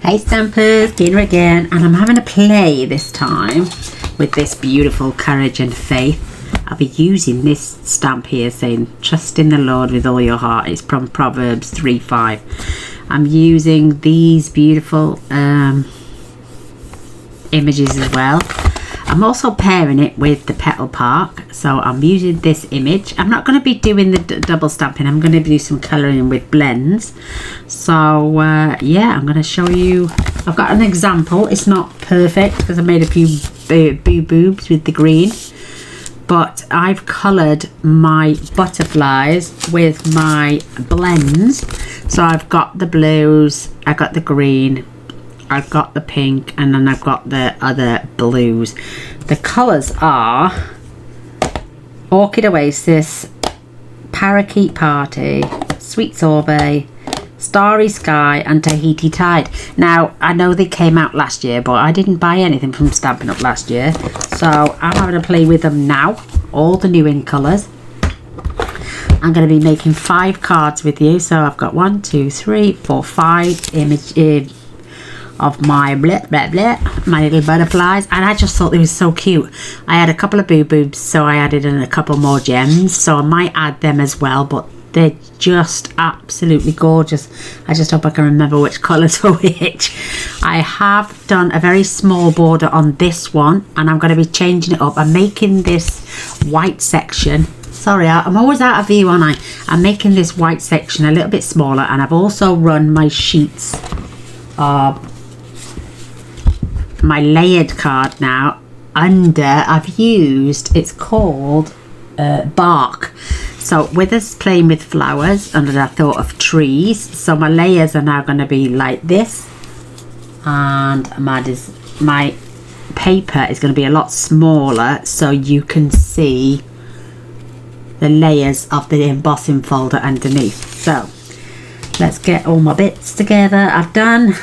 Hey Stampers, Gaynor again, and I'm having a play this time with this beautiful Courage and Faith. I'll be using this stamp here saying trust in the Lord with all your heart. It's from Proverbs 3:5. I'm using these beautiful images as well. I'm also pairing it with the Petal Park, so I'm using this image. I'm not going to be doing the double stamping. I'm going to do some colouring with blends. So yeah, I'm going to show you. I've got an example. It's not perfect because I made a few boo-boobs with the green, but I've coloured my butterflies with my blends. So I've got the blues, I got the green, I've got the pink, and then I've got the other blues. The colours are Orchid Oasis, Parakeet Party, Sweet Sorbet, Starry Sky, and Tahiti Tide. Now, I know they came out last year, but I didn't buy anything from Stampin' Up last year. So I'm having to play with them now, all the new in colours. I'm going to be making 5 cards with you. So I've got 1, 2, 3, 4, 5 images of my my little butterflies, and I just thought they were so cute. I had a couple of boo-boobs, so I added in a couple more gems, so I might add them as well, but they're just absolutely gorgeous. I just hope I can remember which colours for which. I have done a very small border on this one, and I'm going to be changing it up. I'm making this white section, sorry, I'm always out of view, aren't I? I'm making this white section a little bit smaller, and I've also run my sheets of my layered card now under. I've used, it's called bark. So with us playing with flowers, and I thought of trees, so my layers are now going to be like this, and my paper is going to be a lot smaller, so you can see the layers of the embossing folder underneath. So let's get all my bits together. I've done,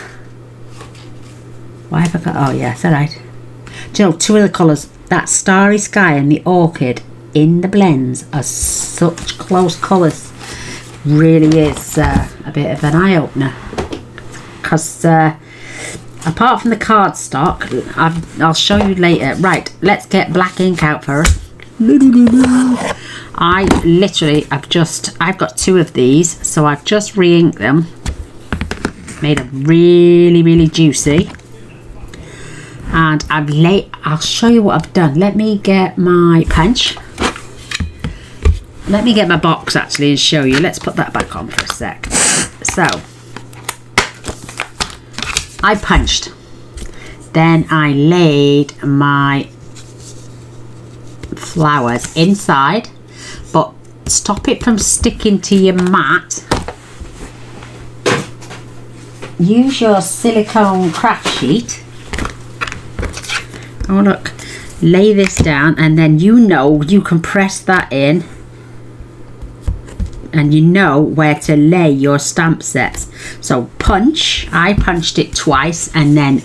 why have I got, oh yeah, it's alright. Do you know, 2 of the colours, that Starry Sky and the Orchid in the blends are such close colours. Really is a bit of an eye-opener, because apart from the cardstock, I'll show you later. Right, let's get black ink out first. I've got 2 of these, so I've just re-inked them, made them really juicy, and I'll show you what I've done. Let me get my punch. Let me get my box actually and show you. Let's put that back on for a sec. So I punched, then I laid my flowers inside, but stop it from sticking to your mat. Use your silicone craft sheet. Oh look, lay this down, and then you can press that in, and you know where to lay your stamp sets. So punch, I punched it twice and then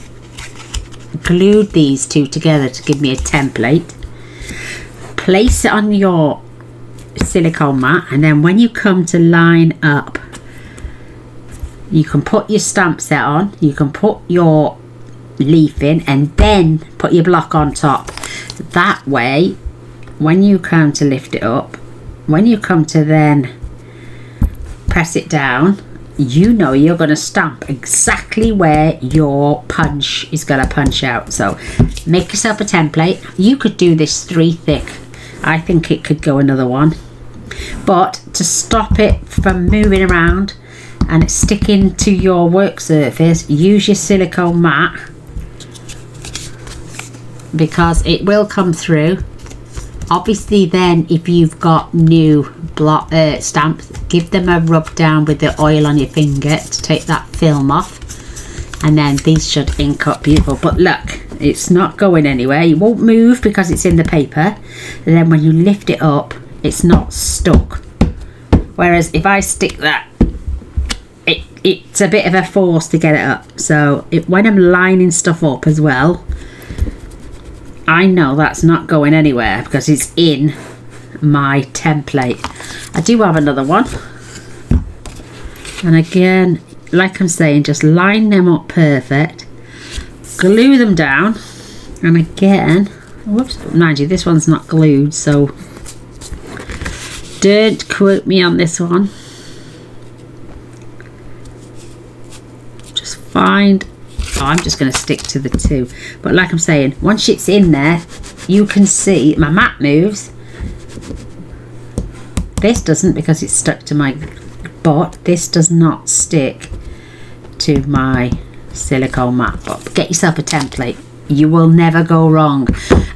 glued these 2 together to give me a template. Place it on your silicone mat, and then when you come to line up, you can put your stamp set on, you can put your leaf in, and then put your block on top. That way, when you come to lift it up, when you come to then press it down, you know you're going to stamp exactly where your punch is going to punch out. So make yourself a template. You could do this 3 thick. I think it could go another 1, but to stop it from moving around and it's sticking to your work surface, use your silicone mat, because it will come through. Obviously then, if you've got new block stamps, give them a rub down with the oil on your finger to take that film off, and then these should ink up beautiful. But look, it's not going anywhere. It won't move because it's in the paper, and then when you lift it up, it's not stuck. Whereas if I stick that, it's a bit of a force to get it up. So when I'm lining stuff up as well, I know that's not going anywhere because it's in my template. I do have another one, and again like I'm saying, just line them up perfect, glue them down, and again, whoops, mind you, this one's not glued, so don't quote me on this one. Just find, oh, I'm just going to stick to the two, but like I'm saying, once it's in there, you can see my mat moves. This doesn't, because it's stuck to my, but this does not stick to my silicone mat. But get yourself a template, you will never go wrong.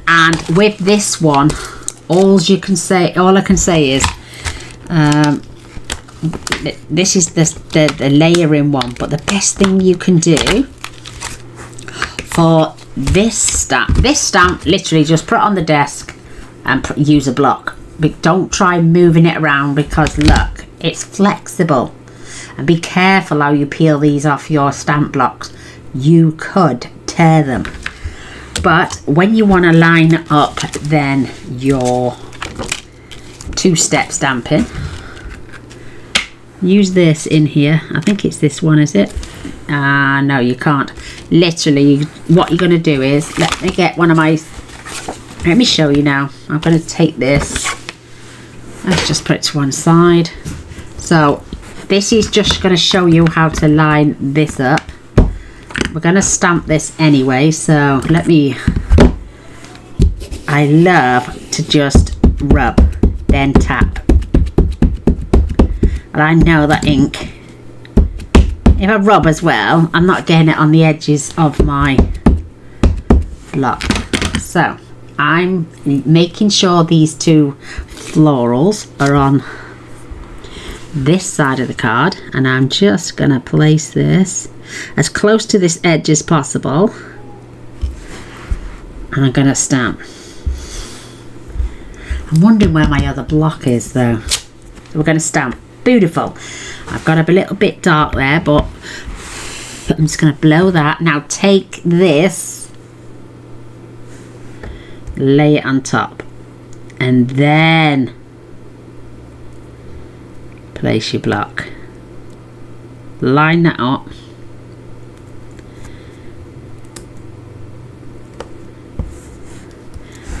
And with this one, all I can say is this is the layering one, but the best thing you can do for this stamp, literally just put it on the desk and use a block. But don't try moving it around, because look, it's flexible, and be careful how you peel these off your stamp blocks. You could tear them. But when you want to line up then your two-step stamping, use this in here. I think it's this one, is it? No, you can't. Literally, what you're going to do is, let me get one of my, let me show you now. I'm going to take this, let's just put it to one side. So this is just going to show you how to line this up. We're going to stamp this anyway, so let me, I love to just rub, then tap. And I know that ink, if I rub as well, I'm not getting it on the edges of my block. So I'm making sure these two florals are on this side of the card, and I'm just gonna place this as close to this edge as possible, and I'm gonna stamp. I'm wondering where my other block is though. So we're gonna stamp. Beautiful. I've got a little bit dark there, but I'm just gonna blow that. Now take this, lay it on top, and then place your block. Line that up.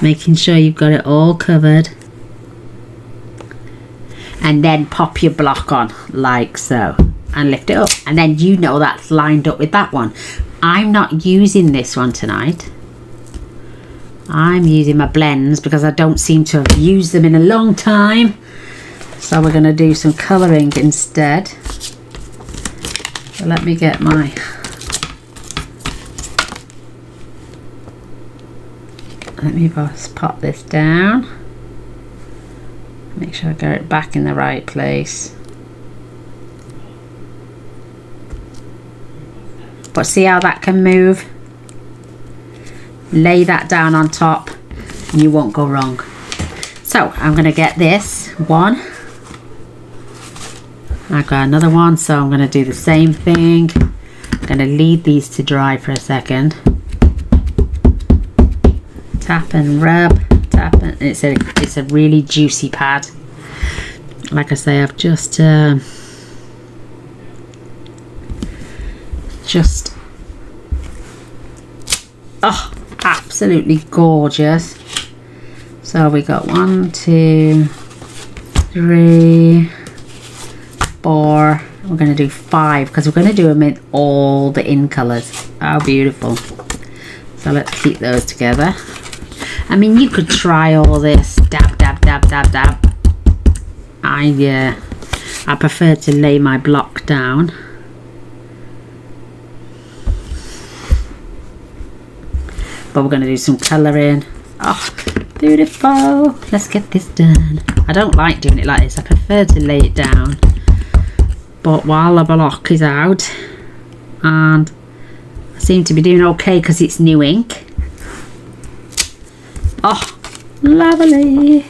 Making sure you've got it all covered. And then pop your block on like so and lift it up, and then you know that's lined up with that one. I'm not using this one tonight. I'm using my blends because I don't seem to have used them in a long time. So we're going to do some colouring instead. So let me get my, let me just pop this down. Make sure I get it back in the right place. But see how that can move? Lay that down on top and you won't go wrong. So I'm going to get this one. I've got another one, so I'm going to do the same thing. I'm going to leave these to dry for a second. Tap and rub. And it's a really juicy pad. Like I say, I've just oh, absolutely gorgeous. So we got 1, 2, 3, 4. We're going to do 5 because we're going to do them in all the in colours. How beautiful. So let's keep those together. I mean, you could try all this dab, dab, dab, dab, dab. I prefer to lay my block down. But we're going to do some colouring. Oh, beautiful. Let's get this done. I don't like doing it like this. I prefer to lay it down. But while the block is out, and I seem to be doing okay because it's new ink. Oh, lovely.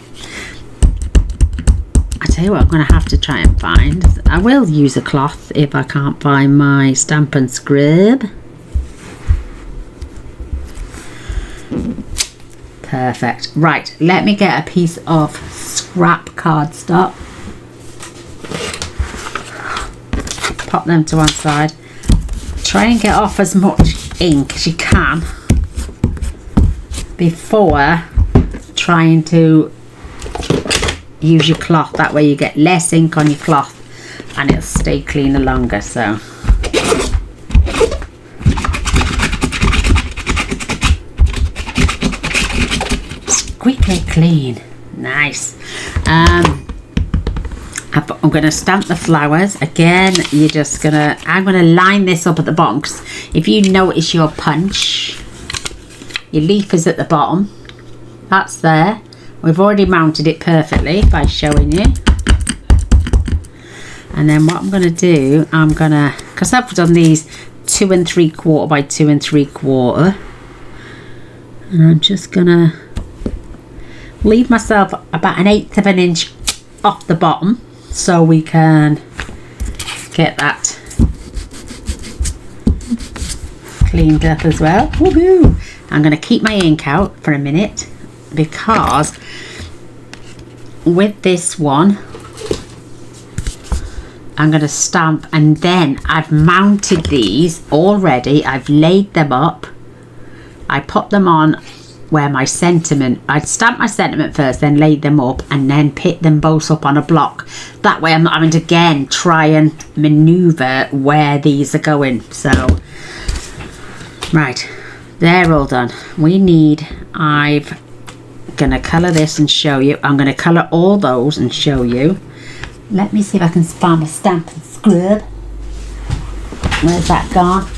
I tell you what, I'm going to have to try and find. I will use a cloth if I can't find my stamp and scrub. Perfect. Right, let me get a piece of scrap cardstock. Pop pop them to one side. Try and get off as much ink as you can before trying to use your cloth. That way you get less ink on your cloth and it'll stay cleaner longer. So squeaky clean. Nice. I'm going to stamp the flowers again. I'm going to line this up at the bottom, 'cause if you notice your punch, your leaf is at the bottom. That's there. We've already mounted it perfectly by showing you. And then what I'm going to do, because I've done these 2 3/4 by 2 3/4, and I'm just going to leave myself about 1/8 of an inch off the bottom so we can get that cleaned up as well. Woohoo! I'm going to keep my ink out for a minute, because with this one I'm going to stamp, and then I've mounted these already. I've laid them up. I put them on where my sentiment, I'd stamp my sentiment first, then laid them up, and then put them both up on a block. That way I'm not having to again try and maneuver where these are going. So right, they're all done. I'm gonna colour this and show you. I'm gonna colour all those and show you. Let me see if I can find my stamp and scrub. Where's that gone?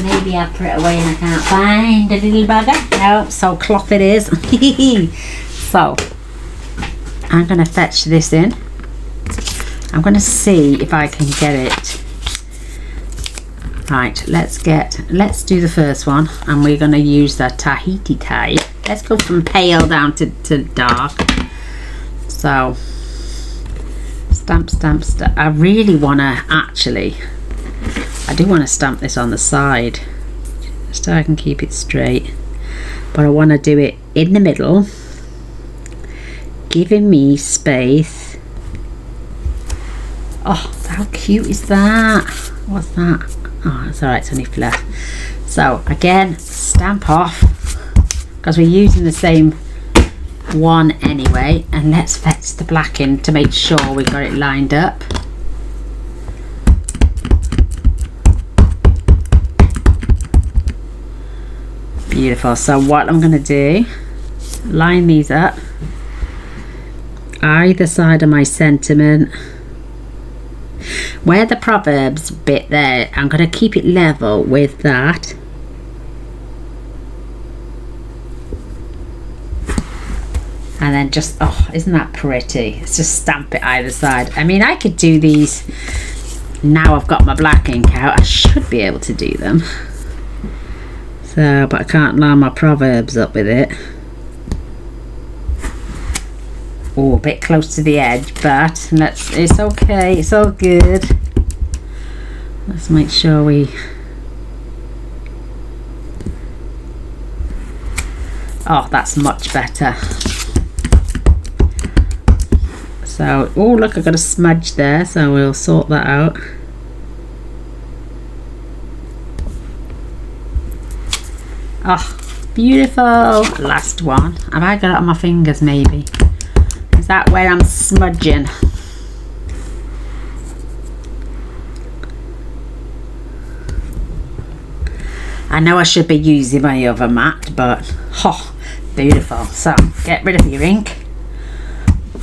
Maybe I put it away and I can't find a little bugger. No, so cloth it is. So I'm going to fetch this in. I'm going to see if I can get it. Right, let's do the first one, and we're going to use the Tahiti type. Let's go from pale down to dark. So stamp. I really want to I do want to stamp this on the side just so I can keep it straight, but I want to do it in the middle, giving me space. Oh, how cute is that? What's that? Oh, it's alright, it's only fluff. So again, stamp off, because we're using the same one anyway, and let's fetch the black in to make sure we got it lined up. Beautiful. So what I'm going to do, line these up either side of my sentiment. Where the Proverbs bit there, I'm going to keep it level with that. And then just, oh, isn't that pretty? Let's just stamp it either side. I mean, I could do these now I've got my black ink out. I should be able to do them. So, but I can't line my Proverbs up with it. Oh, a bit close to the edge, but it's okay, it's all good. Let's make sure we... Oh, that's much better. So, oh look, I've got a smudge there, so we'll sort that out. Oh, beautiful. Last one. Have I got it on my fingers maybe? Is that where I'm smudging? I know I should be using my other mat, but oh, beautiful. So get rid of your ink.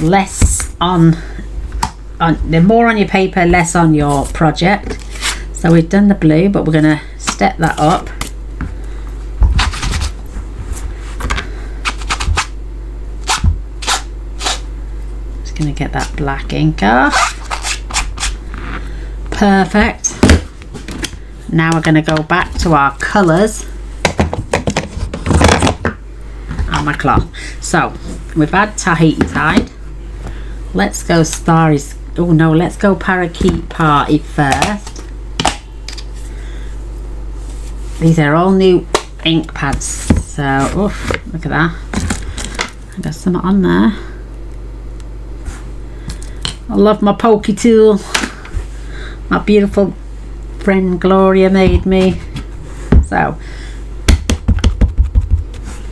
Less on the more on your paper, less on your project. So we've done the blue, but we're gonna step that up. Just gonna get that black ink off. Perfect. Now we're going to go back to our colours on my cloth. So we've had Tahiti Tide. Let's go Starry. Oh no, let's go Parakeet Party first. These are all new ink pads. So, oof, look at that. I got some on there. I love my pokey tool. My beautiful friend Gloria made me. So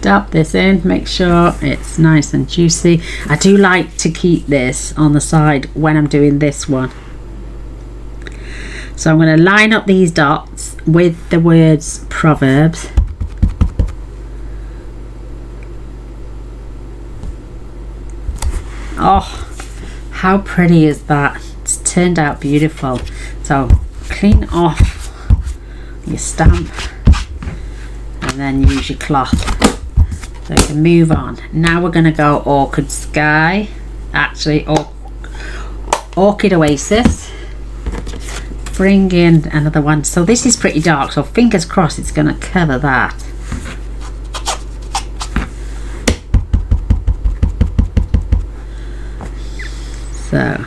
dab this in, make sure it's nice and juicy. I do like to keep this on the side when I'm doing this one. So I'm going to line up these dots with the words Proverbs. Oh, how pretty is that? It's turned out beautiful. So clean off your stamp and then use your cloth. So we can move on. Now we're going to go Orchid Sky. Actually, Orchid Oasis. Bring in another one. So this is pretty dark, so fingers crossed it's going to cover that. So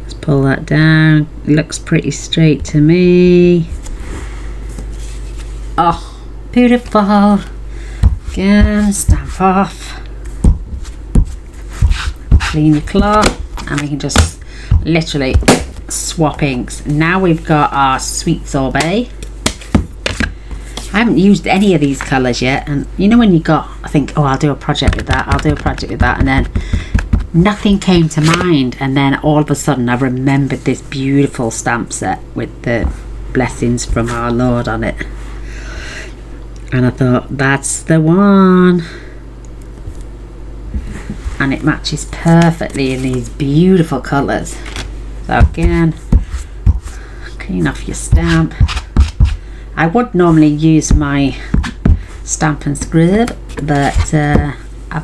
let's pull that down. It looks pretty straight to me. Oh, beautiful. Again, stamp off. Clean your cloth, and we can just literally swap inks. Now we've got our sweet sorbet. I haven't used any of these colours yet, and you know when you I think, oh, I'll do a project with that, I'll do a project with that, and then nothing came to mind, and then all of a sudden I remembered this beautiful stamp set with the blessings from our Lord on it, and I thought that's the one, and it matches perfectly in these beautiful colours. So again, clean off your stamp. I would normally use my stamp and scrub, but I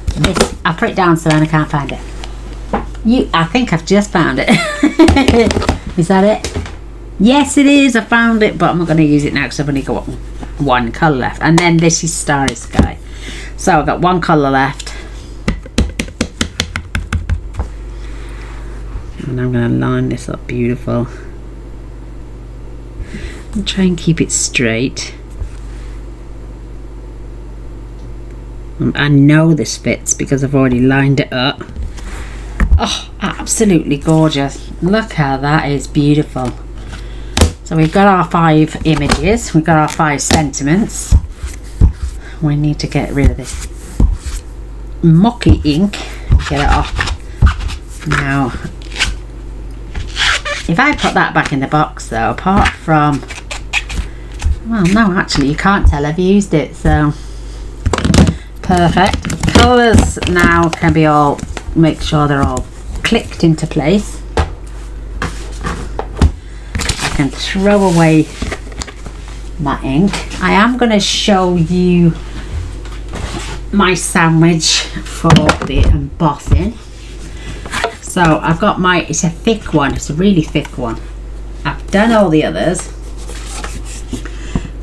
put it down so I can't find it. I think I've just found it. Is that it? Yes, it is. I found it, but I'm not going to use it now because I've only got one colour left. And then this is Starry Sky. So I've got one colour left. And I'm going to line this up beautiful. And try and keep it straight. I know this fits because I've already lined it up. Oh, absolutely gorgeous. Look how that is beautiful. So we've got our 5 images. We've got our 5 sentiments. We need to get rid of this mucky ink. Get it off. Now, if I put that back in the box though, apart from, well no, actually you can't tell I've used it, so perfect. Colours now can be all, make sure they're all clicked into place. I can throw away my ink. I am going to show you my sandwich for the embossing. So I've got it's a thick one, it's a really thick one. I've done all the others.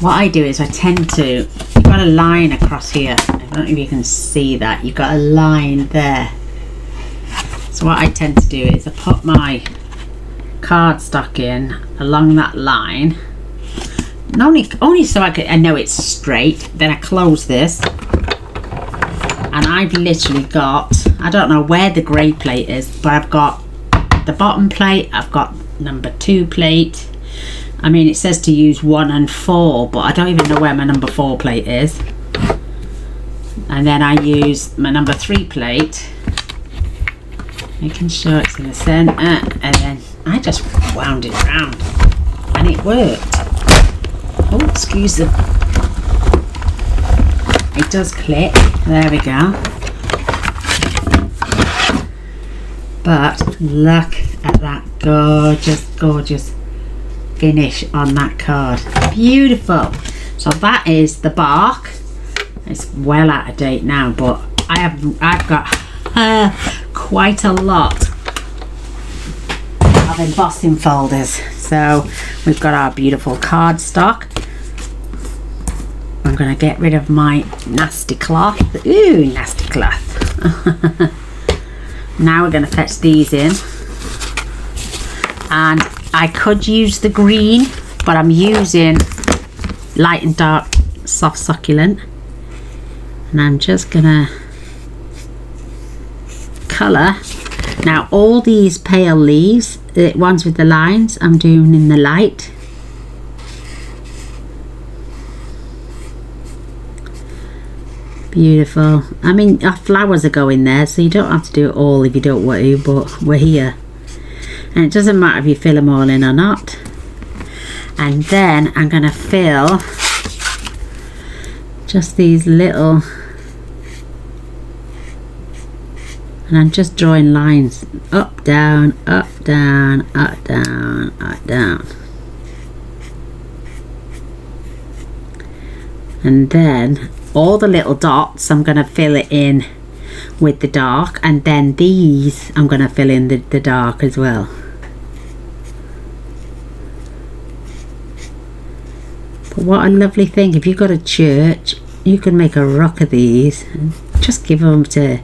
What I do is I tend to, you've got a line across here. I don't know if you can see that. You've got a line there. So what I tend to do is I put my cardstock in along that line. And only so I know it's straight. Then I close this. And I've literally got, I don't know where the grey plate is, but I've got the bottom plate, I've got number 2 plate. I mean, it says to use 1 and 4, but I don't even know where my number 4 plate is. And then I use my number 3 plate, making sure it's in the centre, and then I just wound it round, and it worked. Oh, excuse the, it does click. There we go. But look at that gorgeous, gorgeous finish on that card. Beautiful. So that is the bark. It's well out of date now, but I've got quite a lot of embossing folders. So we've got our beautiful cardstock. I'm going to get rid of my nasty cloth. Ooh, nasty cloth. Now we're going to fetch these in. And I could use the green, but I'm using light and dark soft succulent. And I'm just going to colour Now all these pale leaves, the ones with the lines, I'm doing in the light. Beautiful. I mean, our flowers are going there, so you don't have to do it all if you don't want to, but we're here. And it doesn't matter if you fill them all in or not. And then I'm going to fill just these little, and I'm just drawing lines up, down, up, down, up, down, up, down. And then all the little dots I'm going to fill it in with the dark, and then these I'm going to fill in the dark as well. But what a lovely thing, if you've got a church, you can make a rock of these and just give them to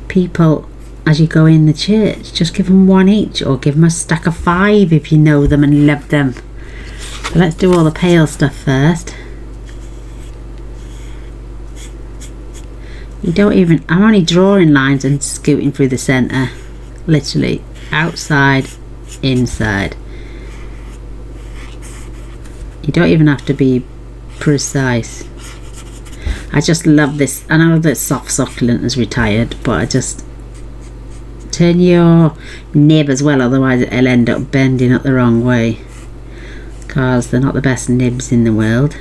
people as you go in the church. Just give them one each, or give them a stack of 5 if you know them and love them. So let's do all the pale stuff first. You don't even, I'm only drawing lines and scooting through the centre, literally outside, inside. You don't even have to be precise. I just love this. I know that soft succulent has retired, but I just turn your nib as well, otherwise it'll end up bending up the wrong way, because they're not the best nibs in the world.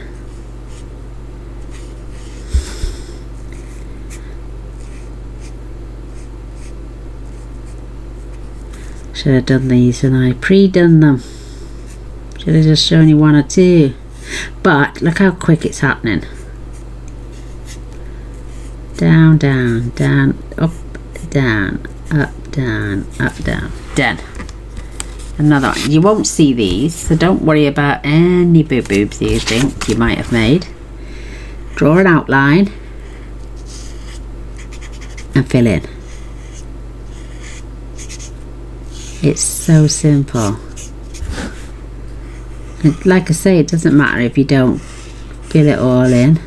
Should have done these and I pre-done them. Should have just shown you 1 or 2. But look how quick it's happening. Down, down, down, up, down, up, down, up, down. Done. Another one. You won't see these, so don't worry about any boo-boobs you think you might have made. Draw an outline and fill in. It's so simple. And like I say, it doesn't matter if you don't fill it all in.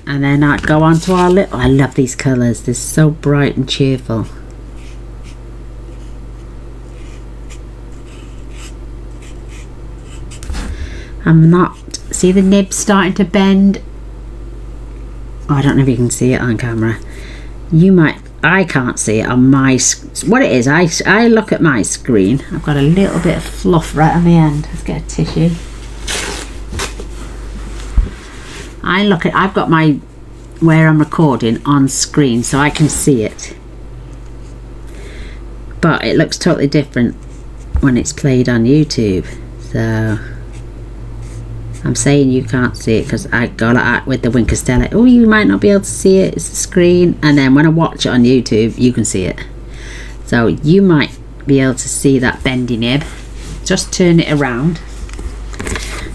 And then I'd go on to our little, I love these colours, they're so bright and cheerful. I'm not, see the nib starting to bend? Oh, I don't know if you can see it on camera. You might, I can't see it on my, what it is, I look at my screen, I've got a little bit of fluff right on the end. Let's get a tissue. I look at, I've got my, where I'm recording on screen so I can see it. But it looks totally different when it's played on YouTube. So I'm saying you can't see it because I go like that with the Wink Stella. Oh, you might not be able to see it, it's the screen. And then when I watch it on YouTube, you can see it. So you might be able to see that bendy nib. Just turn it around.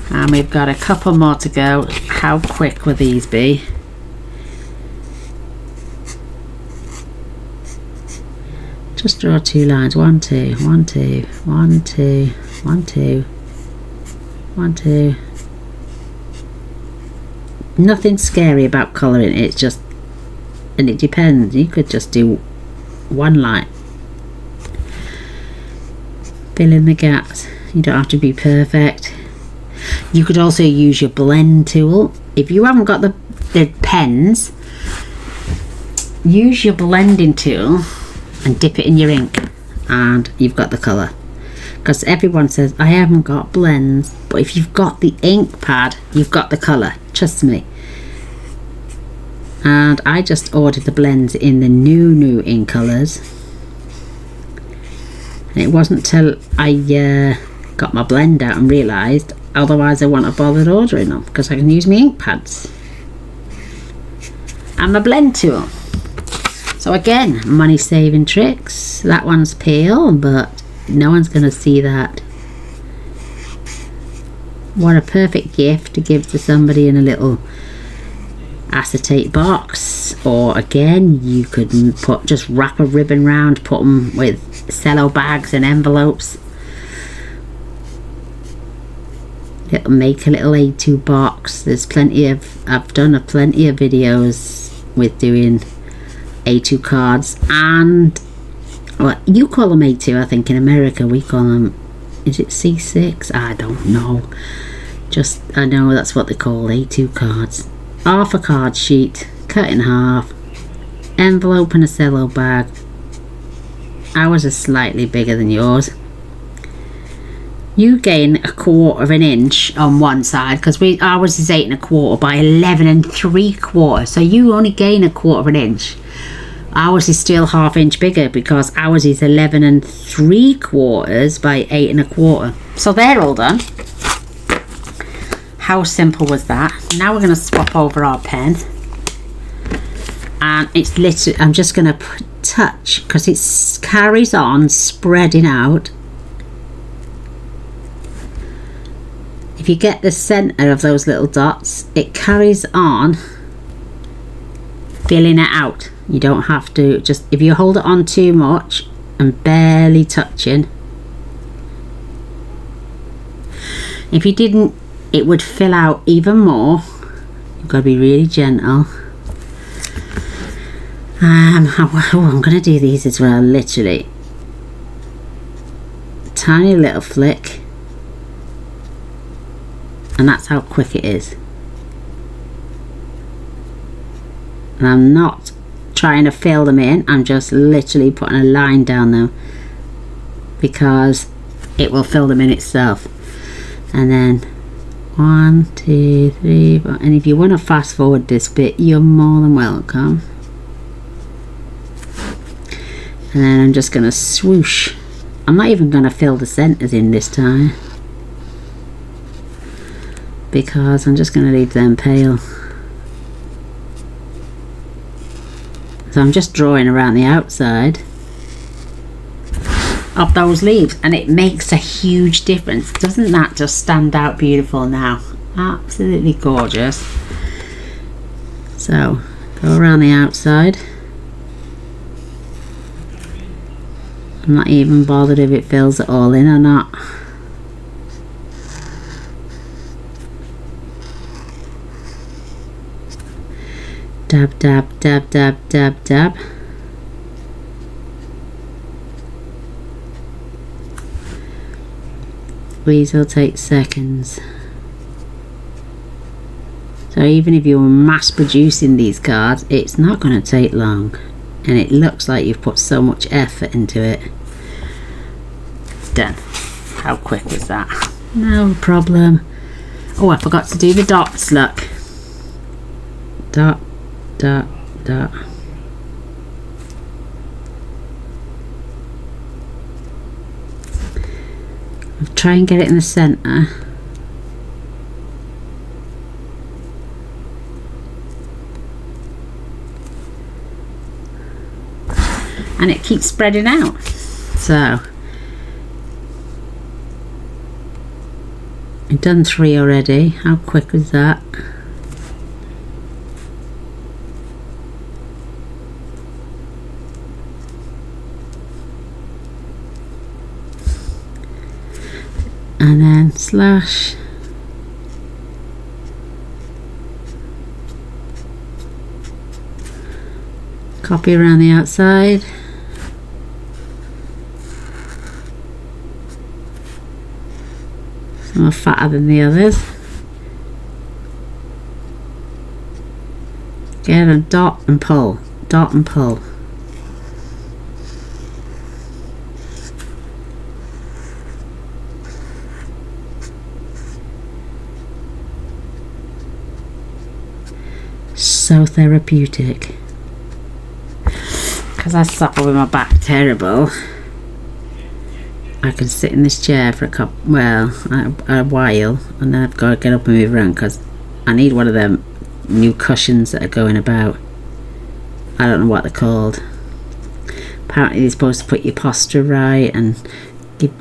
And we've got a couple more to go. How quick will these be? Just draw 2 lines. 1, 2, 1, 2, 1, 2, 1, 2, 1, 2. Nothing scary about colouring, it's just, and it depends, you could just do 1 line. Fill in the gaps. You don't have to be perfect. You could also use your blend tool. If you haven't got the pens, use your blending tool and dip it in your ink and you've got the colour. Because everyone says, I haven't got blends. But if you've got the ink pad, you've got the colour. Trust me. And I just ordered the blends in the new ink colours. And it wasn't till I got my blend out and realised, otherwise I wouldn't have bothered ordering them. Because I can use my ink pads. And my blend tool. So again, money saving tricks. That one's pale, but no one's going to see that. What a perfect gift to give to somebody in a little acetate box. Or again, you could just wrap a ribbon round, put them with cello bags and envelopes. make a little A2 box. There's I've done plenty of videos with doing A2 cards, and well, you call them A2, I think. In America we call them, is it C6? I don't know, just I know that's what they're called, A2 cards. Half a card sheet, cut in half, envelope and a cello bag. Ours are slightly bigger than yours. You gain 1/4 of an inch on one side, because ours is 8 1/4 by 11 3/4, so you only gain 1/4 of an inch. Ours is still ½ inch bigger, because ours is 11 3/4 by 8 1/4. So they're all done. How simple was that? Now we're going to swap over our pen, and it's literally, I'm just going to touch, because it carries on spreading out. If you get the center of those little dots, it carries on filling it out. You don't have to, just if you hold it on too much and barely touching, if you didn't, it would fill out even more. You've got to be really gentle. I'm going to do these as well, literally. Tiny little flick. And that's how quick it is. And I'm not trying to fill them in, I'm just literally putting a line down them, because it will fill them in itself. And then 1, 2, 3, 4. And if you want to fast forward this bit, you're more than welcome. And then I'm just going to swoosh. I'm not even going to fill the centers in this time, because I'm just going to leave them pale. So I'm just drawing around the outside of those leaves, and it makes a huge difference. Doesn't that just stand out beautiful now? Absolutely gorgeous. So go around the outside. I'm not even bothered if it fills it all in or not. Dab, dab, dab, dab, dab, dab. These will take seconds. So even if you were mass producing these cards, it's not going to take long. And it looks like you've put so much effort into it. Done. How quick was that? No problem. Oh, I forgot to do the dots, look. Dot, dot, dot. I'll try and get it in the center. And it keeps spreading out. So I've done 3 already. How quick was that? And then slash. Copy around the outside. Some are fatter than the others. Get a dot and pull, dot and pull. So therapeutic. Because I suffer with my back terrible, I can sit in this chair for a while, and then I've got to get up and move around, because I need one of them new cushions that are going about. I don't know what they're called. Apparently they're supposed to put your posture right, and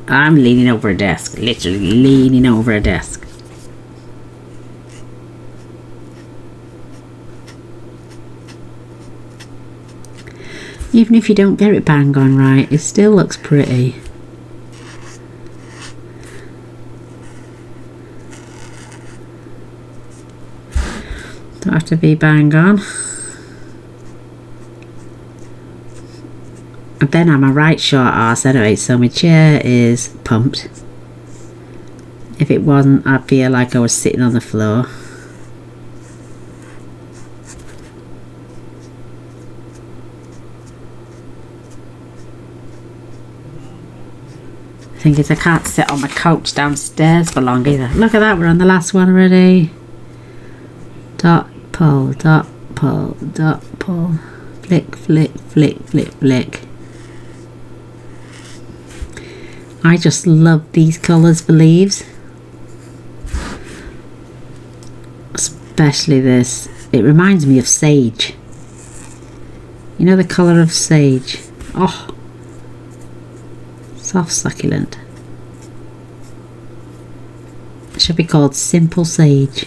I'm leaning over a desk, literally leaning over a desk. Even if you don't get it bang on right, it still looks pretty. Don't have to be bang on. And then I'm a right short arse anyway, so my chair is pumped. If it wasn't, I'd feel like I was sitting on the floor. The thing is, I can't sit on my couch downstairs for long either. Look at that, we're on the last one already. Dot, pull, dot, pull, dot, pull. Flick, flick, flick, flick, flick. I just love these colours for leaves. Especially this. It reminds me of sage. You know the colour of sage? Oh, soft succulent. It should be called simple sage.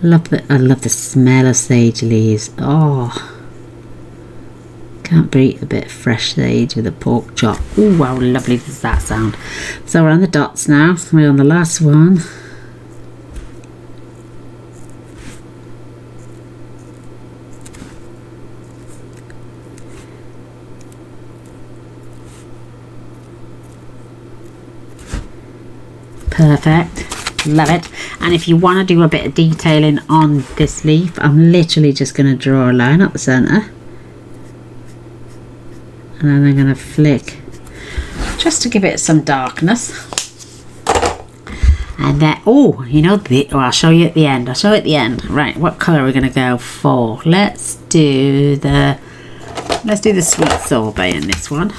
I love the smell of sage leaves. Oh, can't beat a bit of fresh sage with a pork chop. Ooh, how lovely does that sound. So we're on the dots now. We're on the last one. Perfect. Love it. And if you want to do a bit of detailing on this leaf, I'm literally just going to draw a line up the centre. And then I'm going to flick just to give it some darkness. And then, oh, you know, I'll show you at the end. I'll show you at the end. Right, what colour are we going to go for? Let's do the sweet sorbet in this one.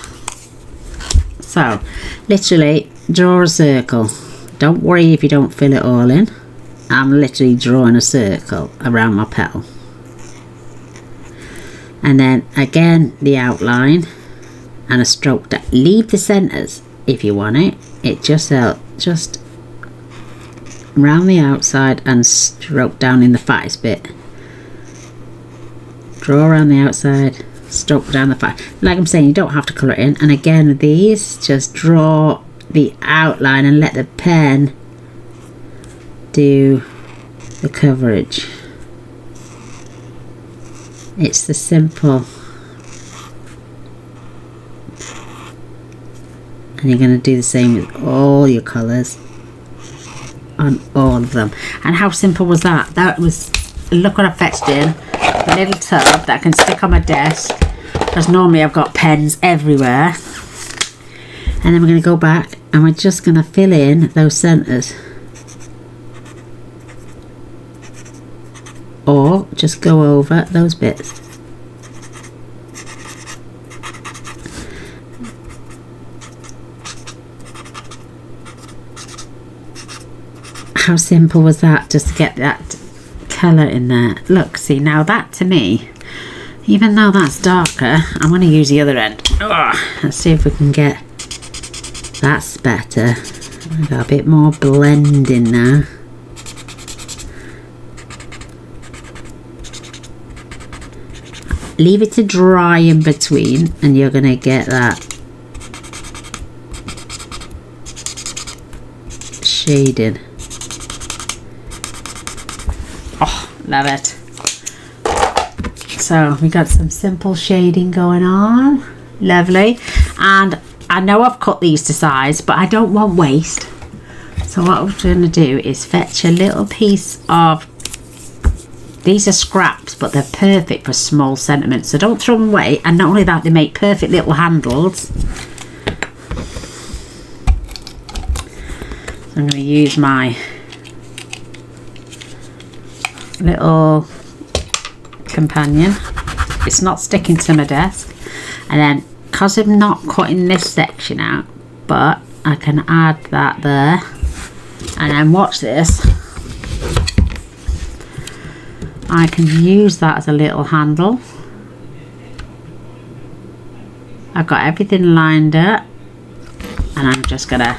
So, literally, draw a circle. Don't worry if you don't fill it all in. I'm literally drawing a circle around my petal. And then, again, the outline. And a stroke down. Leave the centres if you want it. It just round the outside and stroke down in the fattest bit. Draw around the outside, stroke down the fat. Like I'm saying, you don't have to colour it in. And again with these, just draw the outline and let the pen do the coverage. It's the simple. And you're going to do the same with all your colours on all of them. And how simple was that? That was, look what I fetched in, a little tub that I can stick on my desk, because normally I've got pens everywhere. And then we're going to go back and we're just going to fill in those centres, or just go over those bits. How simple was that, just to get that colour in there? Look, see, now that to me, even though that's darker, I'm going to use the other end. Let's see if we can get, that's better. I've got a bit more blend in there. Leave it to dry in between and you're going to get that shading. Love it. So we got some simple shading going on. Lovely. And I know I've cut these to size, but I don't want waste. So what we're going to do is fetch a little piece of, these are scraps, but they're perfect for small sentiments, so don't throw them away. And not only that, they make perfect little handles. So I'm going to use my little companion. It's not sticking to my desk. And then, because I'm not cutting this section out, but I can add that there. And then watch this. I can use that as a little handle. I've got everything lined up. And I'm just gonna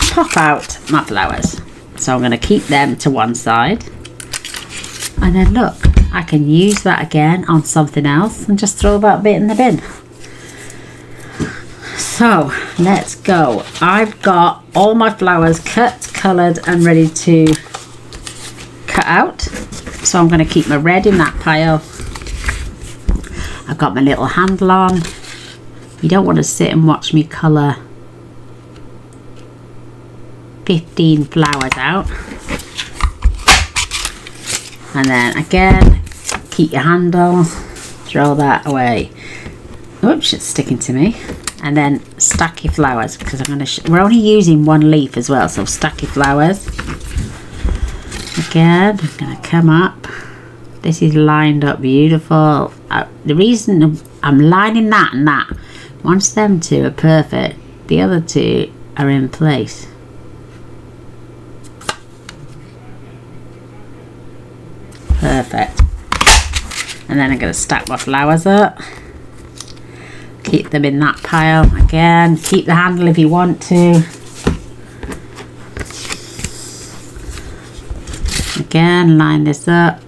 pop out my flowers. So I'm going to keep them to one side, and then look, I can use that again on something else and just throw that bit in the bin. So let's go. I've got all my flowers cut, coloured and ready to cut out. So I'm going to keep my red in that pile. I've got my little handle on. You don't want to sit and watch me colour 15 flowers out. And then again, keep your handle, throw that away. Oops, it's sticking to me. And then stack your flowers, because I'm going to we're only using one leaf as well, so stack your flowers. Again, I'm going to come up. This is lined up beautiful. The reason I'm lining that and that, once them two are perfect, the other two are in place. Perfect. And then I'm going to stack my flowers up. Keep them in that pile. Again, keep the handle if you want to. Again, line this up.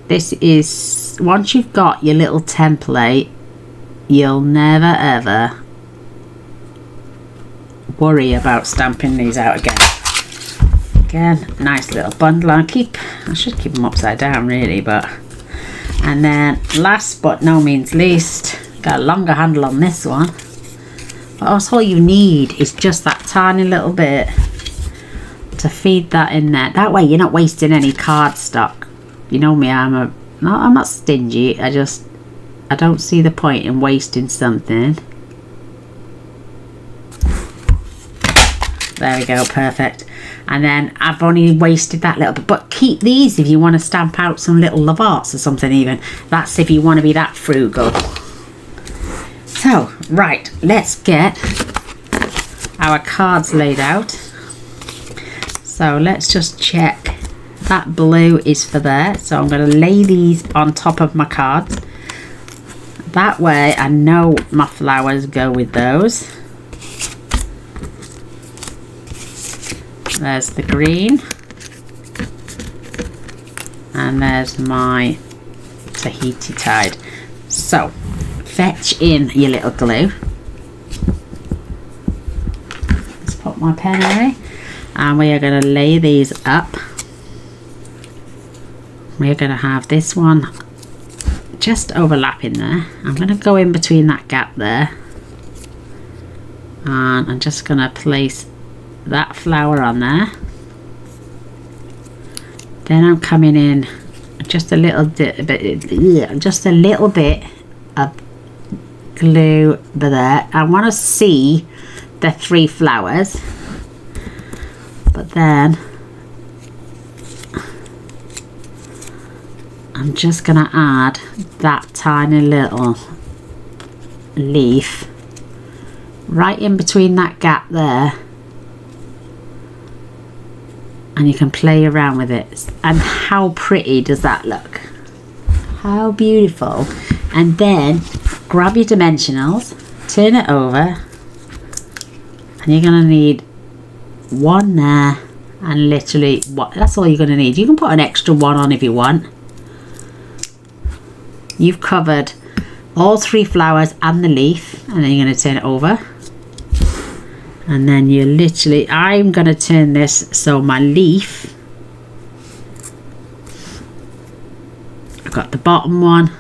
This is, once you've got your little template, you'll never ever worry about stamping these out again. Again, nice little bundle. I should keep them upside down really, but. And then last but no means least, got a longer handle on this one. But that's all you need is just that tiny little bit to feed that in there. That way you're not wasting any cardstock. You know me, I'm not stingy. I don't see the point in wasting something. There we go, perfect. And then I've only wasted that little bit, but keep these if you want to stamp out some little love arts or something even. That's if you want to be that frugal. So, right, let's get our cards laid out. So let's just check. That blue is for there. So I'm going to lay these on top of my cards. That way I know my flowers go with those. There's the green. And there's my Tahiti Tide. So, fetch in your little glue. Let's put my pen away. And we are going to lay these up. We're going to have this one just overlapping there. I'm going to go in between that gap there. And I'm just going to place that flower on there. Then I'm coming in just a little bit of glue there. I want to see the 3 flowers, but then I'm just gonna add that tiny little leaf right in between that gap there. And you can play around with it. And how pretty does that look? How beautiful. And then grab your dimensionals, turn it over, and you're going to need one there, and literally that's all you're going to need. You can put an extra one on if you want. You've covered all 3 flowers and the leaf, and then you're going to turn it over. And then you literally, I'm going to turn this so my leaf, I've got the bottom one.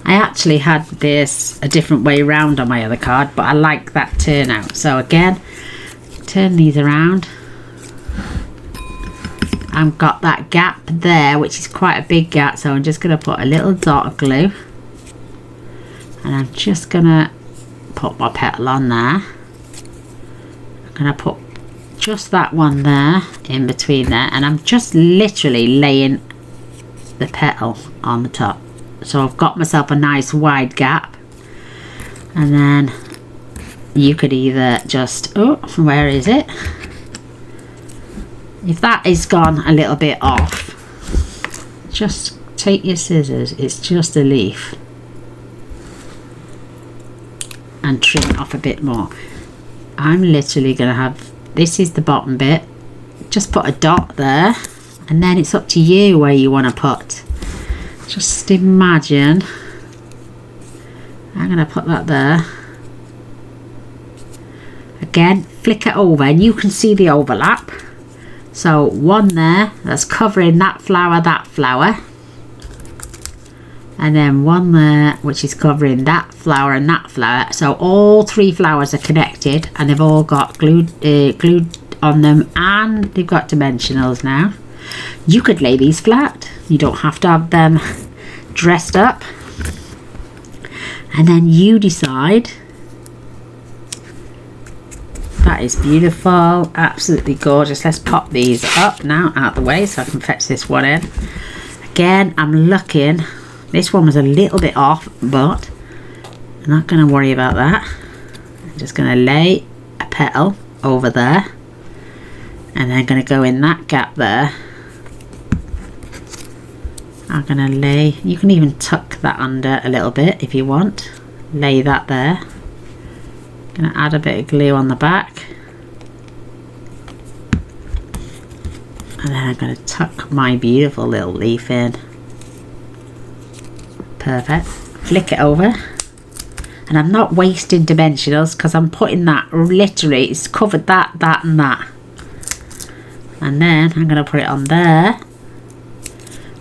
I actually had this a different way around on my other card, but I like that turnout. So again, turn these around. I've got that gap there, which is quite a big gap, so I'm just going to put a little dot of glue. And I'm just going to put my petal on there. I'm going to put just that one there in between there, and I'm just literally laying the petal on the top. So I've got myself a nice wide gap, and then you could either just, oh, where is it? If that is gone a little bit off, just take your scissors, it's just a leaf, and trim it off a bit more. I'm literally going to have, this is the bottom bit, just put a dot there, and then it's up to you where you want to put. Just imagine, I'm going to put that there, again, flick it over and you can see the overlap. So one there that's covering that flower, and then one there which is covering that flower and that flower. So all three flowers are connected and they've all got glued on them, and they've got dimensionals now. You could lay these flat, you don't have to have them dressed up, and then you decide. That is beautiful, absolutely gorgeous. Let's pop these up now out the way so I can fetch this one in. Again, I'm looking, this one was a little bit off, but I'm not going to worry about that. I'm just going to lay a petal over there, and then I'm going to go in that gap there. I'm going to lay, you can even tuck that under a little bit if you want. Lay that there. Going to add a bit of glue on the back, and then I'm going to tuck my beautiful little leaf in. Perfect. Flick it over, and I'm not wasting dimensionals because I'm putting that, literally it's covered that and that, and then I'm going to put it on there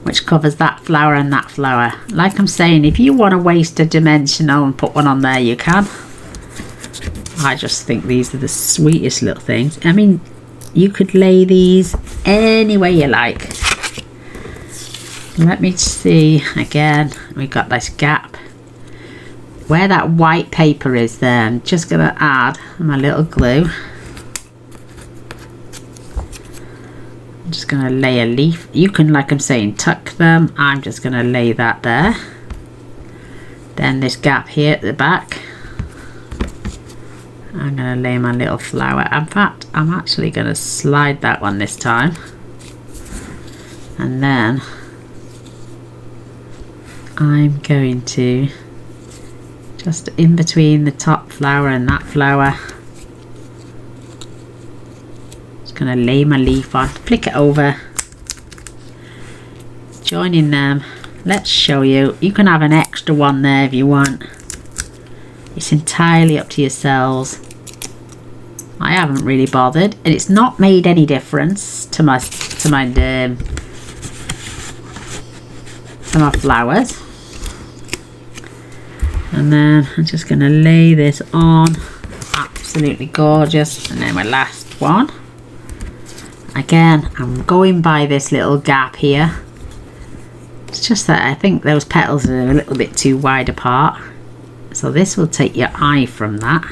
which covers that flower and that flower. Like I'm saying, if you want to waste a dimensional and put one on there, you can. I just think these are the sweetest little things. I mean, you could lay these any way you like. Let me see again. We've got this gap where that white paper is there. I'm just going to add my little glue. I'm just going to lay a leaf. You can, like I'm saying, tuck them. I'm just going to lay that there. Then this gap here at the back, I'm going to lay my little flower. In fact, I'm actually going to slide that one this time. And then I'm going to, just in between the top flower and that flower, just going to lay my leaf on, flick it over, join in them. Let's show you. You can have an extra one there if you want. It's entirely up to yourselves. I haven't really bothered, and it's not made any difference to my flowers. And then I'm just going to lay this on. Absolutely gorgeous. And then my last one. Again, I'm going by this little gap here. It's just that I think those petals are a little bit too wide apart. So this will take your eye from that.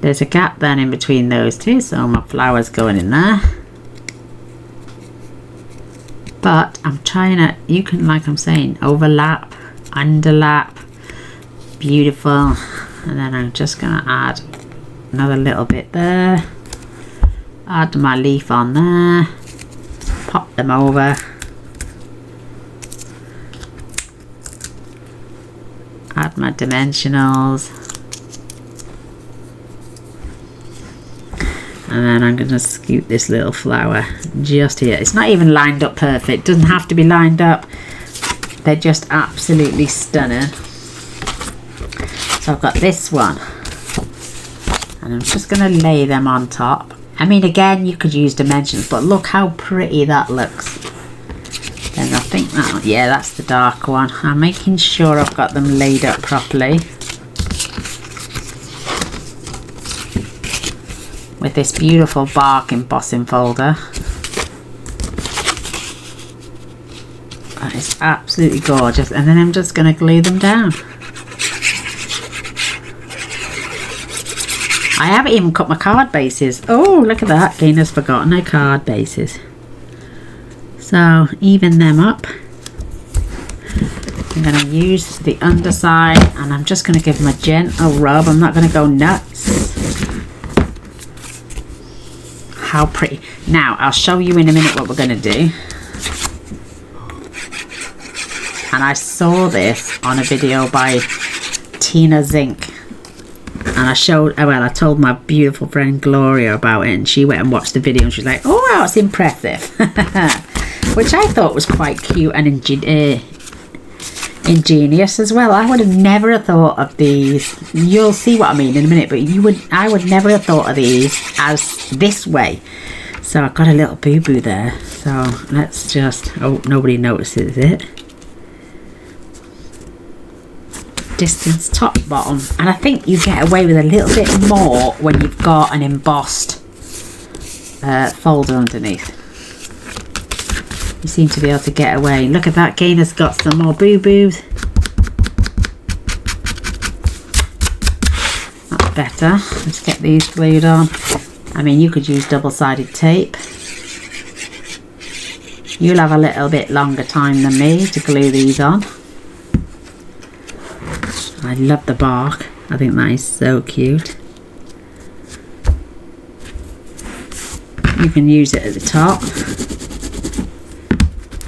There's a gap then in between those two, so my flower's going in there. But I'm trying to, you can, like I'm saying, overlap, underlap, beautiful. And then I'm just going to add another little bit there. Add my leaf on there. Pop them over. Add my dimensionals, and then I'm going to scoot this little flower just here. It's not even lined up perfect, doesn't have to be lined up, they're just absolutely stunning. So I've got this one, and I'm just going to lay them on top. I mean, again, you could use dimensions, but look how pretty that looks. Then I think that, yeah, that's the dark one. I'm making sure I've got them laid up properly with this beautiful bark embossing folder. That is absolutely gorgeous. And then I'm just going to glue them down. I haven't even cut my card bases. Oh, look at that. Gaynor's forgotten her card bases. So even them up. I'm going to use the underside, and I'm just going to give them a gentle rub. I'm not going to go nuts. How pretty. Now I'll show you in a minute what we're going to do. And I saw this on a video by Tina Zink, and I told my beautiful friend Gloria about it, and she went and watched the video, and she's like, oh wow, it's impressive. Which I thought was quite cute and ingenious as well. I would have never have thought of these. You'll see what I mean in a minute, but I would never have thought of these as this way. So I've got a little boo-boo there. So let's just, oh, nobody notices it. Distance top bottom, and I think you get away with a little bit more when you've got an embossed folder underneath. You seem to be able to get away. Look at that, Gaynor's got some more boo-boos. That's better. Let's get these glued on. I mean, you could use double-sided tape. You'll have a little bit longer time than me to glue these on. I love the bark. I think that is so cute. You can use it at the top.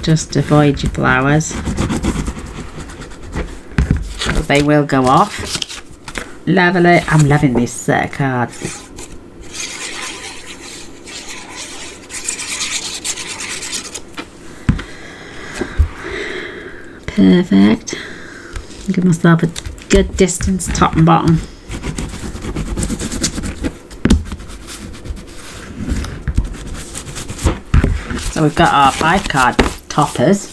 Just avoid your flowers. But they will go off. Lovely. I'm loving this set of cards. Perfect. Give myself a good distance top and bottom. So we've got our 5 card toppers.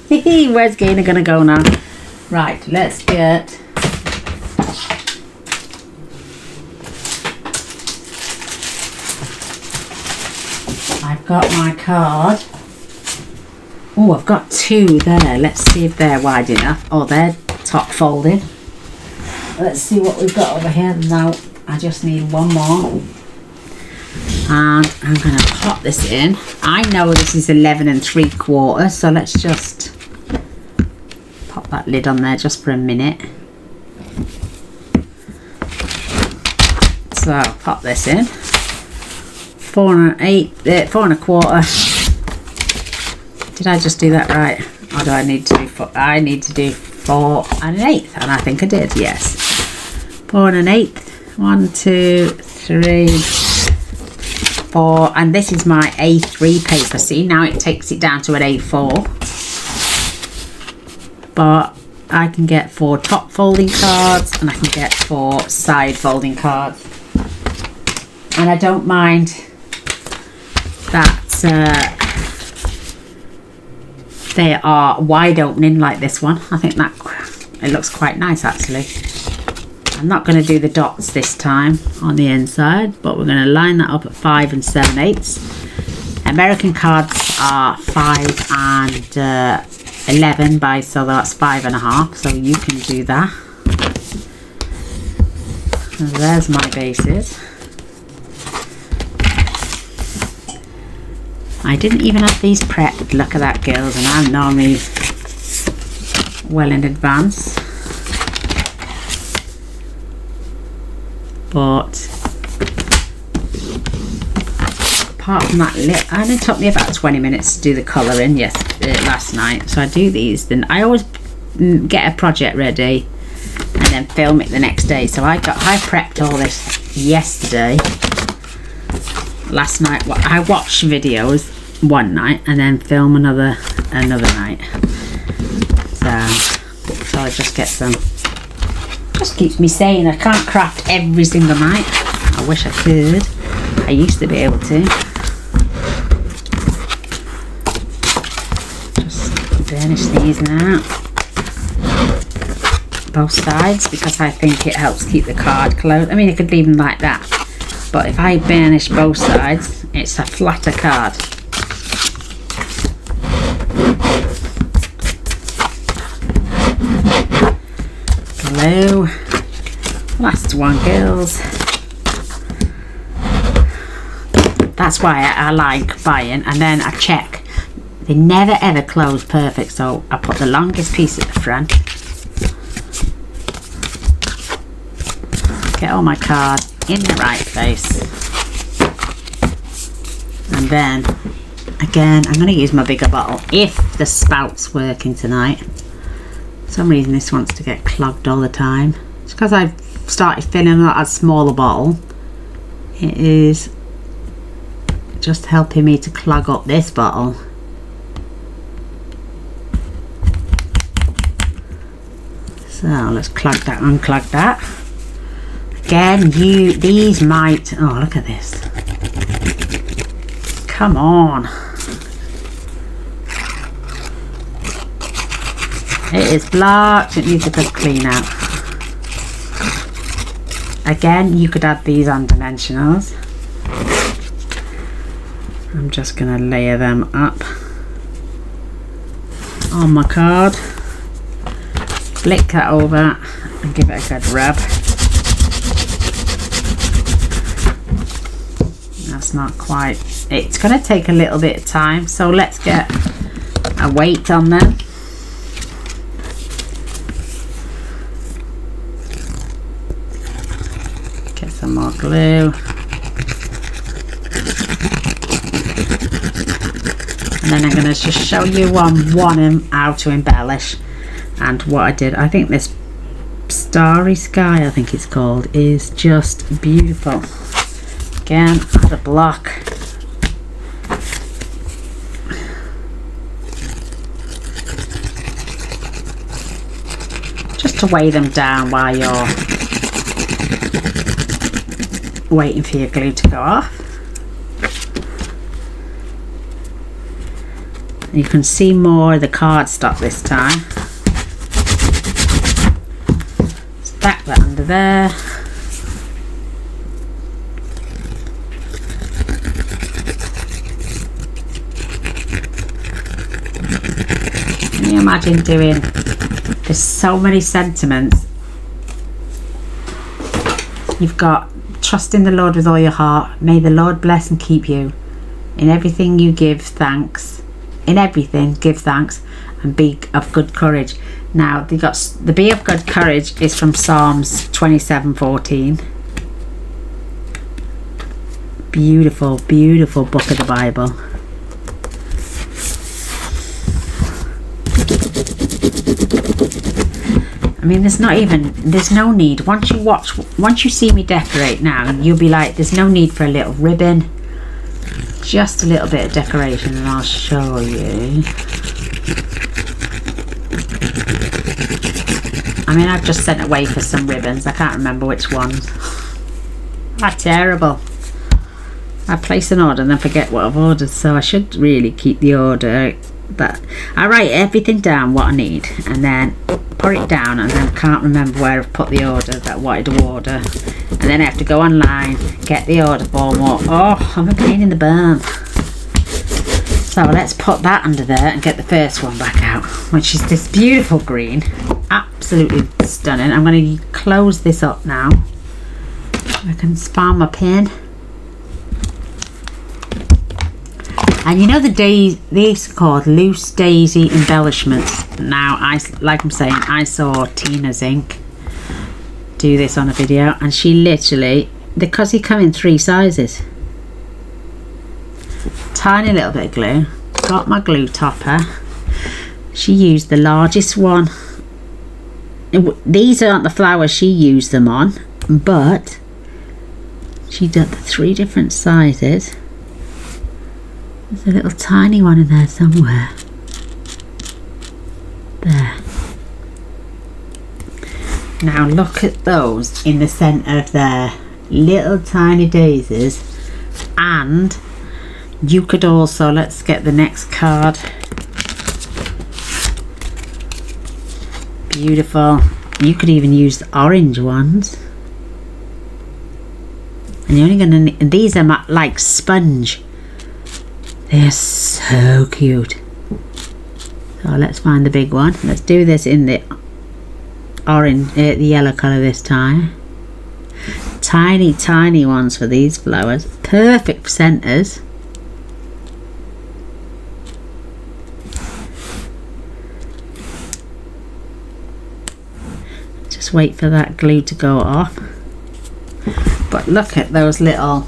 Where's Gaynor gonna go now? Right, let's get I've got my card. Oh, I've got 2 there. Let's see if they're wide enough. Oh, they're top folded. Let's see what we've got over here. Now I just need 1 more, and I'm going to pop this in. I know this is 11 3/4, so let's just pop that lid on there just for a minute. So pop this in. 4 1/4. Did I just do that right? Or do I need to do 4? I need to do 4 1/8, and I think I did, yes. 4 1/8. 1, 2, 3, 4, and this is my A3 paper. See, now it takes it down to an A4. But I can get 4 top folding cards, and I can get 4 side folding cards. And I don't mind that they are wide opening like this one. I think that it looks quite nice actually. I'm not going to do the dots this time on the inside, but we're going to line that up at 5 7/8. American cards are 5 and 11 by, so that's 5 1/2. So you can do that. And there's my bases. I didn't even have these prepped. Look at that, girls, and I know me well in advance. But apart from that, it only took me about 20 minutes to do the colouring last night. So I do these, then I always get a project ready and then film it the next day. So I prepped all this yesterday. Last night I watched videos one night and then film another night. So I just get some. Just keeps me sane. I can't craft every single night. I wish I could. I used to be able to. Just burnish these now, both sides, because I think it helps keep the card closed. I mean, it could leave them like that. But if I burnish both sides, it's a flatter card. Glue. Last one, girls. That's why I like buying, and then I check. They never ever close perfect, so I put the longest piece at the front. Get all my cards in the right place, and then again I'm going to use my bigger bottle if the spout's working tonight. For some reason this wants to get clogged all the time. It's because I've started filling a smaller bottle. It is just helping me to clog up this bottle. So let's unclog that. Again, these might, oh look at this. Come on. It is blocked, it needs a good clean out. Again, you could add these on dimensionals. I'm just going to layer them up on my card. Flick that over and give it a good rub. That's not quite, it's going to take a little bit of time, so let's get a weight on them. Get some more glue. And then I'm going to just show you how to embellish. And what I did, I think this Starry Sky, I think it's called, is just beautiful. Again, add a block. Just to weigh them down while you're waiting for your glue to go off. You can see more of the cardstock this time. Stack that under there. Can you imagine doing, there's so many sentiments. You've got trust in the Lord with all your heart. May the Lord bless and keep you. In everything you give thanks. In everything give thanks and be of good courage. Now they got the be of good courage is from Psalms 27:14. Beautiful, beautiful book of the Bible. I mean, there's no need. Once you see me decorate now, you'll be like, there's no need for a little ribbon. Just a little bit of decoration, and I'll show you. I mean, I've just sent away for some ribbons. I can't remember which ones. That's terrible. I place an order and then forget what I've ordered, so I should really keep the order. But I write everything down what I need and then put it down, and then can't remember where I've put the order that I wanted to order, and then I have to go online, get the order form up. Oh, I'm a pain in the bum. So let's put that under there and get the first one back out, which is this beautiful green. Absolutely stunning. I'm going to close this up now. I can spam my pin. And you know these are called loose daisy embellishments. Now, like I'm saying, I saw Tina's Ink do this on a video, and she literally, because they come in 3 sizes. Tiny little bit of glue. Got my glue topper. She used the largest one. These aren't the flowers she used them on, but she did the 3 different sizes. There's a little tiny one in there somewhere. There. Now look at those in the centre of their little tiny daisies. And you could also, let's get the next card. Beautiful. You could even use the orange ones. And you're only going to need, these are like sponge. They're so cute. So let's find the big one. Let's do this in the orange, the yellow colour this time. Tiny, tiny ones for these flowers. Perfect centres. Just wait for that glue to go off. But look at those little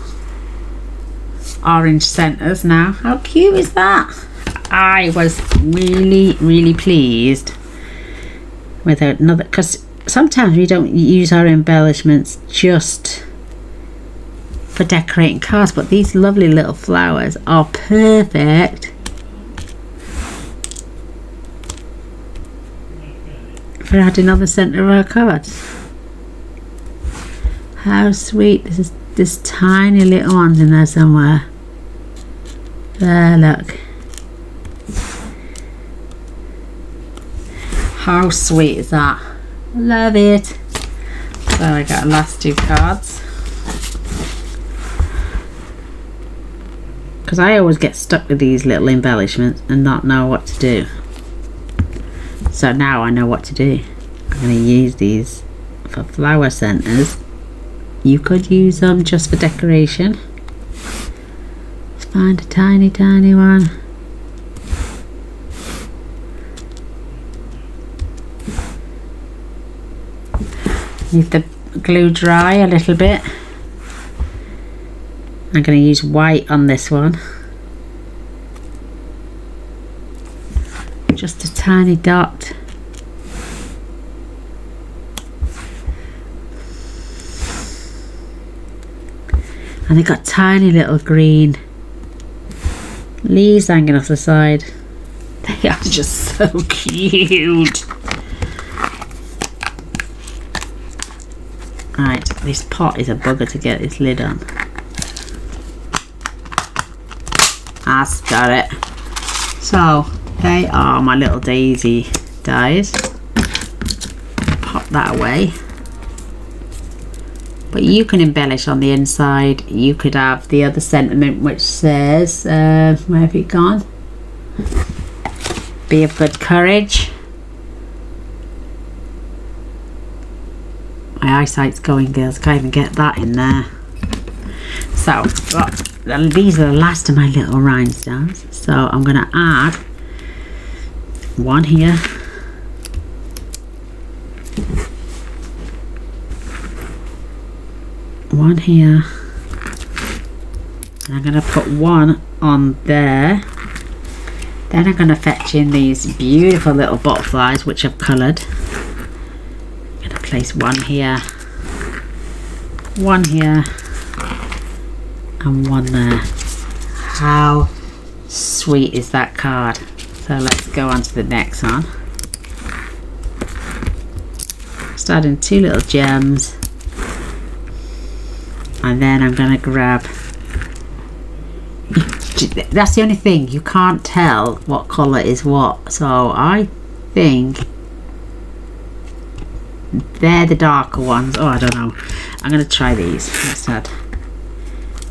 orange centres now. How cute is that? I was really pleased with another, because sometimes we don't use our embellishments just for decorating cards, but these lovely little flowers are perfect for adding on the centre of our cards. How sweet. There's tiny little ones in there somewhere. There, look. How sweet is that? Love it. So I got the last 2 cards. Because I always get stuck with these little embellishments and not know what to do. So now I know what to do. I'm going to use these for flower centres. You could use them just for decoration. Let's find a tiny, tiny one. Leave the glue dry a little bit. I'm going to use white on this one. Just a tiny dot. And they got tiny little green leaves hanging off the side. They are just so cute. Right, this pot is a bugger to get its lid on. That's got it. So they are my little daisy dies. Pop that away. But you can embellish on the inside. You could have the other sentiment which says, where have you gone? Be of good courage. My eyesight's going, girls. Can't even get that in there. So these are the last of my little rhinestones. So I'm going to add one here. One here. And I'm going to put one on there. Then I'm going to fetch in these beautiful little butterflies which I've coloured. I'm going to place one here. One here. And one there. How sweet is that card? So let's go on to the next one. Start in 2 little gems, and then I'm gonna grab. That's the only thing, you can't tell what colour is what. So I think they're the darker ones. Oh, I don't know. I'm gonna try these instead.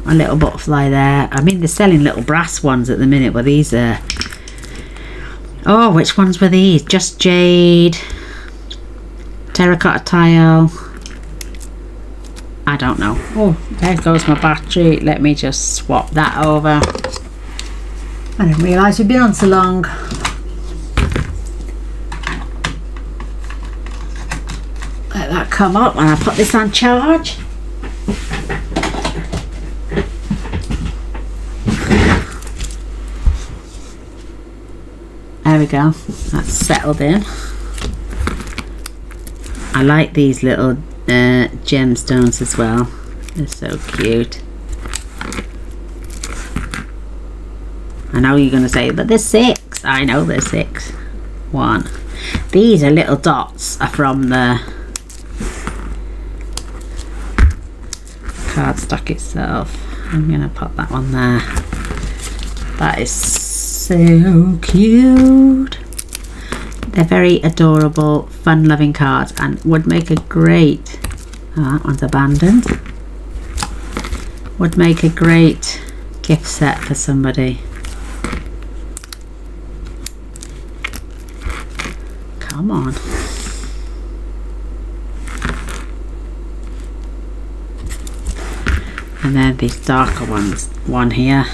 A little butterfly there. I mean, they're selling little brass ones at the minute, but these are... Oh, which ones were these? Just jade, terracotta tile. I don't know. Oh, there goes my battery. Let me just swap that over. I didn't realise we'd been on so long. Let that come up and I put this on charge. There we go, that's settled in. I like these little gemstones as well. They're so cute. I know you're going to say, but there's 6. I know there's 6. 1. These are little dots are from the cardstock itself. I'm going to pop that one there. That is so cute. They're very adorable, fun-loving cards and would make a great... Oh, that one's abandoned. Would make a great gift set for somebody. Come on. And then these darker ones. One here.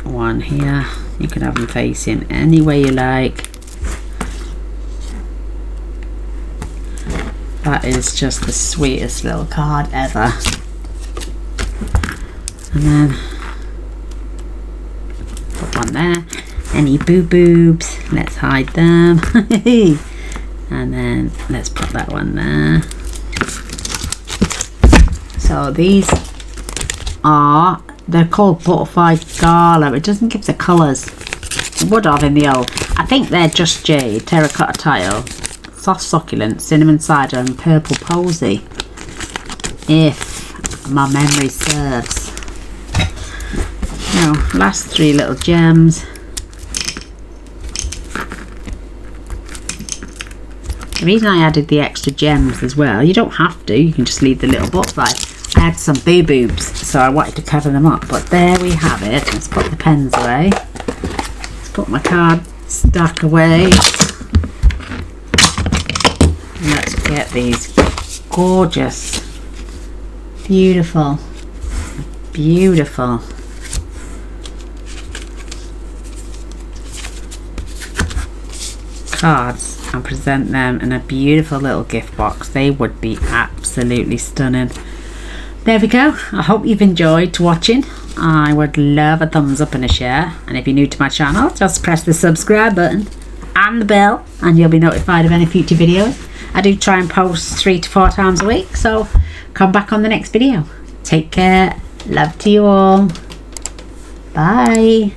One here. You can have them facing any way you like. That is just the sweetest little card ever. And then put one there. Any boo-boobs, let's hide them. And then let's put that one there. So these are, they're called butterfly gala. It doesn't give the colours. It would have in the old. I think they're just jade, terracotta tile. soft succulent, cinnamon cider and purple posy, if my memory serves. Now, last 3 little gems. The reason I added the extra gems as well, you don't have to, you can just leave the little butterflies. I had some boo-boobs, so I wanted to cover them up, but there we have it. Let's put the pens away. Let's put my card stack away. And let's get these gorgeous, beautiful, beautiful cards and present them in a beautiful little gift box. They would be absolutely stunning. There we go. I hope you've enjoyed watching. I would love a thumbs up and a share, and if you're new to my channel, just press the subscribe button and the bell and you'll be notified of any future videos. I do try and post 3 to 4 times a week, so come back on the next video. Take care. Love to you all. Bye.